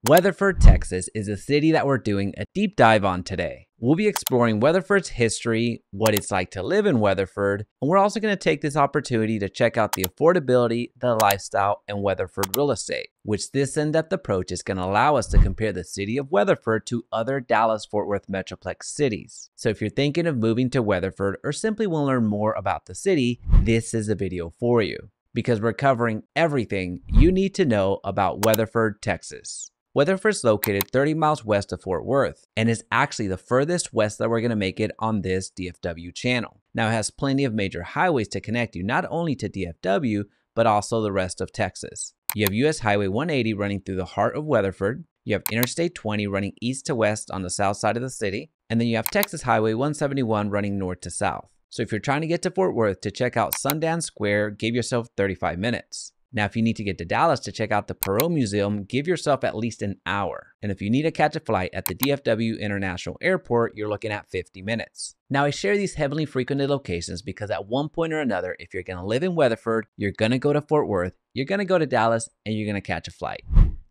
Weatherford, Texas is a city that we're doing a deep dive on today. We'll be exploring Weatherford's history, what it's like to live in Weatherford, and we're also going to take this opportunity to check out the affordability, the lifestyle, and Weatherford real estate, which this in-depth approach is going to allow us to compare the city of Weatherford to other Dallas Fort Worth Metroplex cities. So if you're thinking of moving to Weatherford or simply want to learn more about the city, this is a video for you, because we're covering everything you need to know about Weatherford, Texas. Weatherford is located 30 miles west of Fort Worth and is actually the furthest west that we're going to make it on this DFW channel. Now, it has plenty of major highways to connect you not only to DFW, but also the rest of Texas. You have US Highway 180 running through the heart of Weatherford. You have Interstate 20 running east to west on the south side of the city. And then you have Texas Highway 171 running north to south. So if you're trying to get to Fort Worth to check out Sundance Square, give yourself 35 minutes. Now, if you need to get to Dallas to check out the Perot Museum, give yourself at least an hour. And if you need to catch a flight at the DFW International Airport, you're looking at 50 minutes. Now, I share these heavily frequented locations because at one point or another, if you're going to live in Weatherford, you're going to go to Fort Worth, you're going to go to Dallas, and you're going to catch a flight.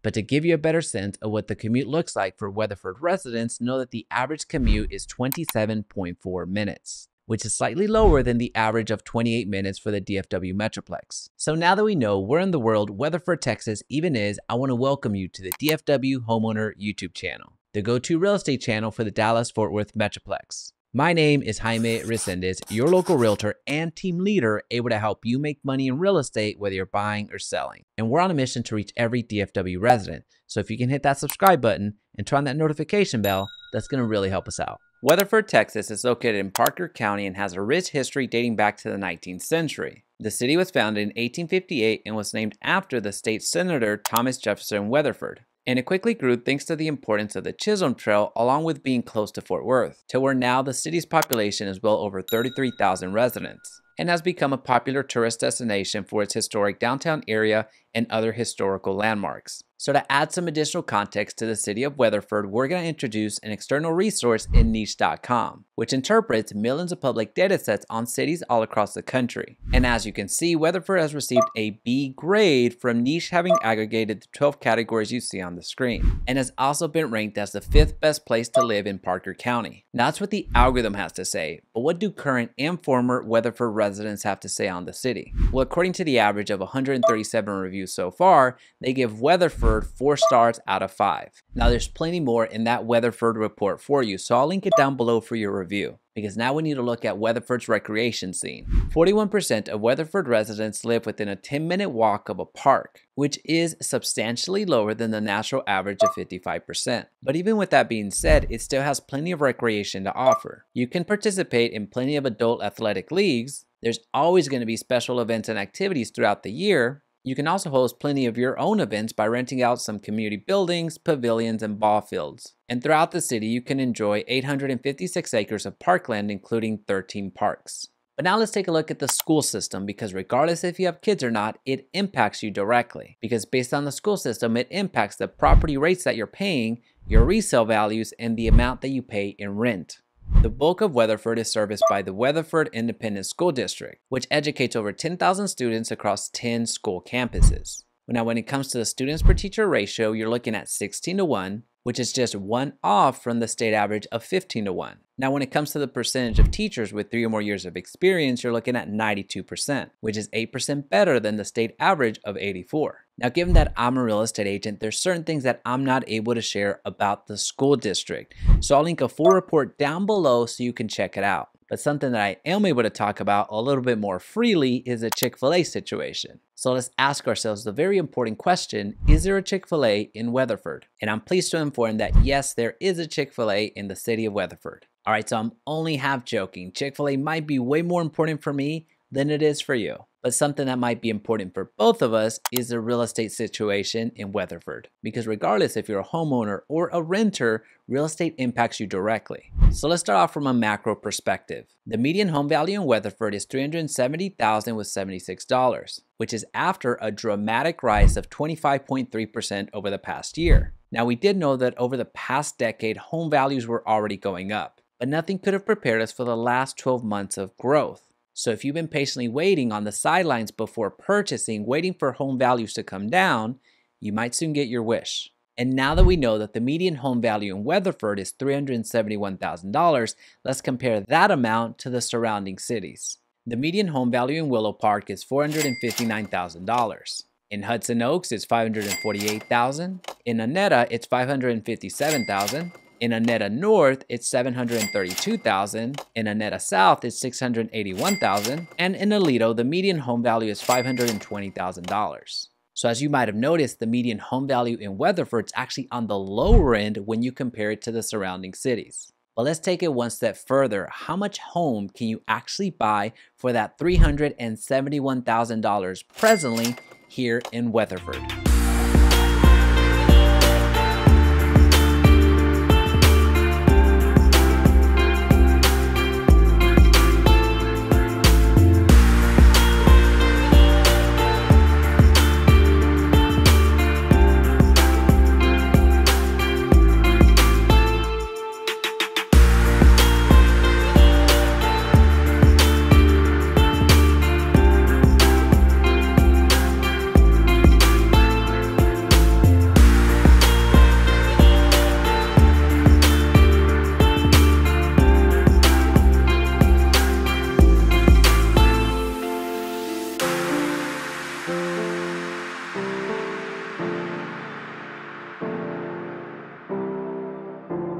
But to give you a better sense of what the commute looks like for Weatherford residents, know that the average commute is 27.4 minutes. Which is slightly lower than the average of 28 minutes for the DFW Metroplex. So now that we know where in the world Weatherford, Texas even is, I want to welcome you to the DFW Homeowner YouTube channel, the go-to real estate channel for the Dallas Fort Worth Metroplex. My name is Jaime Resendez, your local realtor and team leader able to help you make money in real estate whether you're buying or selling. And we're on a mission to reach every DFW resident. So if you can hit that subscribe button and turn on that notification bell, that's going to really help us out. Weatherford, Texas is located in Parker County and has a rich history dating back to the 19th century. The city was founded in 1858 and was named after the state senator Thomas Jefferson Weatherford. And it quickly grew thanks to the importance of the Chisholm Trail along with being close to Fort Worth, to where now the city's population is well over 33,000 residents and has become a popular tourist destination for its historic downtown area and other historical landmarks. So to add some additional context to the city of Weatherford, we're going to introduce an external resource in niche.com, which interprets millions of public data sets on cities all across the country. And as you can see, Weatherford has received a B grade from Niche, having aggregated the 12 categories you see on the screen, and has also been ranked as the 5th best place to live in Parker County. Now that's what the algorithm has to say, but what do current and former Weatherford residents have to say on the city? Well, according to the average of 137 reviews so far, they give Weatherford 4 stars out of 5. Now there's plenty more in that Weatherford report for you, so I'll link it down below for your review. Because now we need to look at Weatherford's recreation scene. 41% of Weatherford residents live within a 10-minute walk of a park, which is substantially lower than the national average of 55%. But even with that being said, it still has plenty of recreation to offer. You can participate in plenty of adult athletic leagues. There's always going to be special events and activities throughout the year. You can also host plenty of your own events by renting out some community buildings, pavilions, and ball fields. And throughout the city, you can enjoy 856 acres of parkland, including 13 parks. But now let's take a look at the school system, because regardless if you have kids or not, it impacts you directly. Because based on the school system, it impacts the property rates that you're paying, your resale values, and the amount that you pay in rent. The bulk of Weatherford is serviced by the Weatherford Independent School District, which educates over 10,000 students across 10 school campuses. Now, when it comes to the students per teacher ratio, you're looking at 16:1, which is just 1 off from the state average of 15:1. Now, when it comes to the percentage of teachers with 3 or more years of experience, you're looking at 92%, which is 8% better than the state average of 84%. Now, given that I'm a real estate agent, there's certain things that I'm not able to share about the school district. So I'll link a full report down below so you can check it out. But something that I am able to talk about a little bit more freely is the Chick-Fil-A situation. So let's ask ourselves the very important question, is there a Chick-Fil-A in Weatherford? And I'm pleased to inform that yes, there is a Chick-Fil-A in the city of Weatherford. All right, so I'm only half joking. Chick-Fil-A might be way more important for me than it is for you. But something that might be important for both of us is the real estate situation in Weatherford. Because regardless if you're a homeowner or a renter, real estate impacts you directly. So let's start off from a macro perspective. The median home value in Weatherford is $370,000 with $76, which is after a dramatic rise of 25.3% over the past year. Now, we did know that over the past decade, home values were already going up, but nothing could have prepared us for the last 12 months of growth. So if you've been patiently waiting on the sidelines before purchasing, waiting for home values to come down, you might soon get your wish. And now that we know that the median home value in Weatherford is $371,000, let's compare that amount to the surrounding cities. The median home value in Willow Park is $459,000. In Hudson Oaks, it's $548,000. In Annetta, it's $557,000. In Annetta North, it's $732,000. In Annetta South, it's $681,000. And in Aledo, the median home value is $520,000. So as you might have noticed, the median home value in Weatherford is actually on the lower end when you compare it to the surrounding cities. But let's take it one step further. How much home can you actually buy for that $371,000 presently here in Weatherford?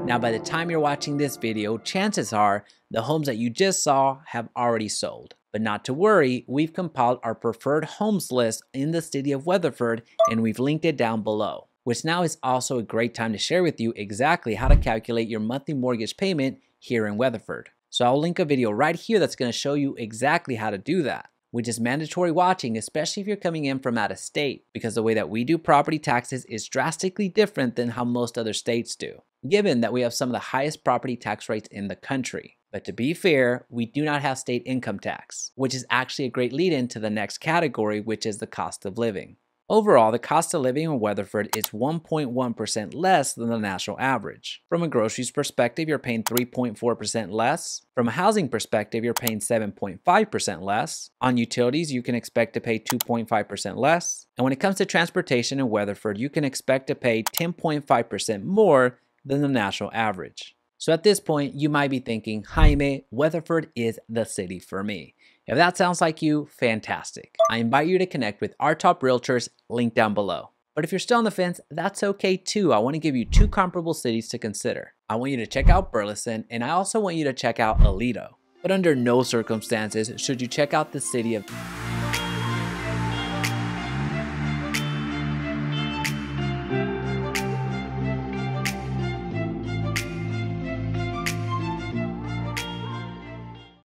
Now, by the time you're watching this video, chances are the homes that you just saw have already sold. But not to worry, we've compiled our preferred homes list in the city of Weatherford, and we've linked it down below, which now is also a great time to share with you exactly how to calculate your monthly mortgage payment here in Weatherford. So I'll link a video right here that's going to show you exactly how to do that, which is mandatory watching, especially if you're coming in from out of state, because the way that we do property taxes is drastically different than how most other states do, given that we have some of the highest property tax rates in the country. But to be fair, we do not have state income tax, which is actually a great lead-in to the next category, which is the cost of living. Overall, the cost of living in Weatherford is 1.1% less than the national average. From a groceries perspective, you're paying 3.4% less. From a housing perspective, you're paying 7.5% less. On utilities, you can expect to pay 2.5% less. And when it comes to transportation in Weatherford, you can expect to pay 10.5% more than the national average. So at this point, you might be thinking, Jaime, Weatherford is the city for me. If that sounds like you, fantastic. I invite you to connect with our top realtors, linked down below. But if you're still on the fence, that's okay too. I want to give you two comparable cities to consider. I want you to check out Burleson, and I also want you to check out Aledo. But under no circumstances should you check out the city of